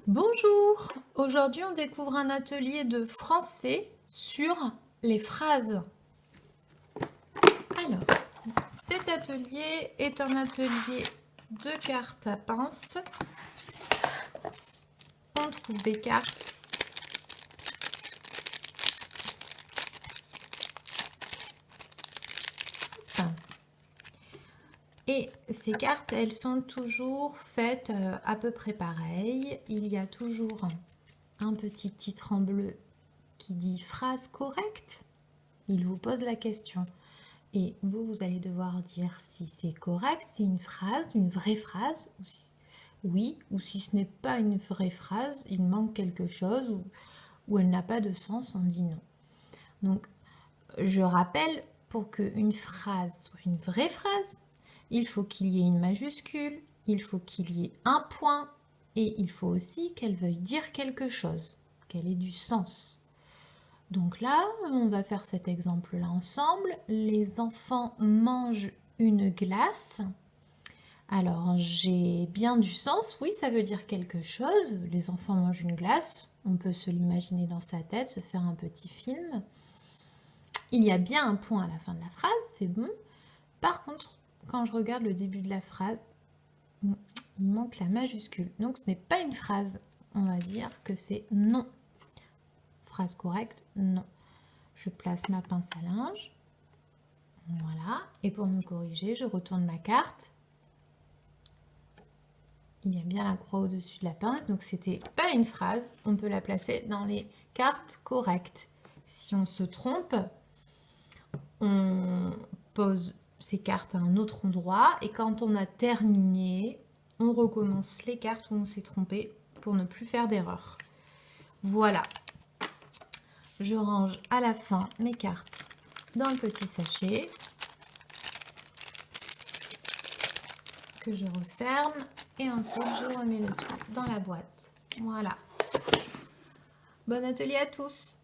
Bonjour! Aujourd'hui, on découvre un atelier de français sur les phrases. Alors, cet atelier est un atelier de cartes à pince. On trouve des cartes et ces cartes, elles sont toujours faites à peu près pareil. Il y a toujours un petit titre en bleu qui dit phrase correcte. Il vous pose la question. Et vous allez devoir dire si c'est correct, si c'est une vraie phrase, oui, ou si ce n'est pas une vraie phrase, il manque quelque chose, ou elle n'a pas de sens, on dit non. Donc, je rappelle, pour qu'une phrase soit une vraie phrase, il faut qu'il y ait une majuscule, il faut qu'il y ait un point, et il faut aussi qu'elle veuille dire quelque chose, qu'elle ait du sens. Donc là, on va faire cet exemple-là ensemble. Les enfants mangent une glace. Alors, j'ai bien du sens. Oui, ça veut dire quelque chose. Les enfants mangent une glace. On peut se l'imaginer dans sa tête, se faire un petit film. Il y a bien un point à la fin de la phrase, c'est bon. Par contre, quand je regarde le début de la phrase, il manque la majuscule. Donc, ce n'est pas une phrase. On va dire que c'est non. Phrase correcte, non. Je place ma pince à linge. Voilà. Et pour me corriger, je retourne ma carte. Il y a bien la croix au-dessus de la pince. Donc, c'était pas une phrase. On peut la placer dans les cartes correctes. Si on se trompe, on pose ces cartes à un autre endroit. Et quand on a terminé, on recommence les cartes où on s'est trompé pour ne plus faire d'erreur. Voilà. Je range à la fin mes cartes dans le petit sachet que je referme et ensuite je remets le tout dans la boîte. Voilà. Bon atelier à tous!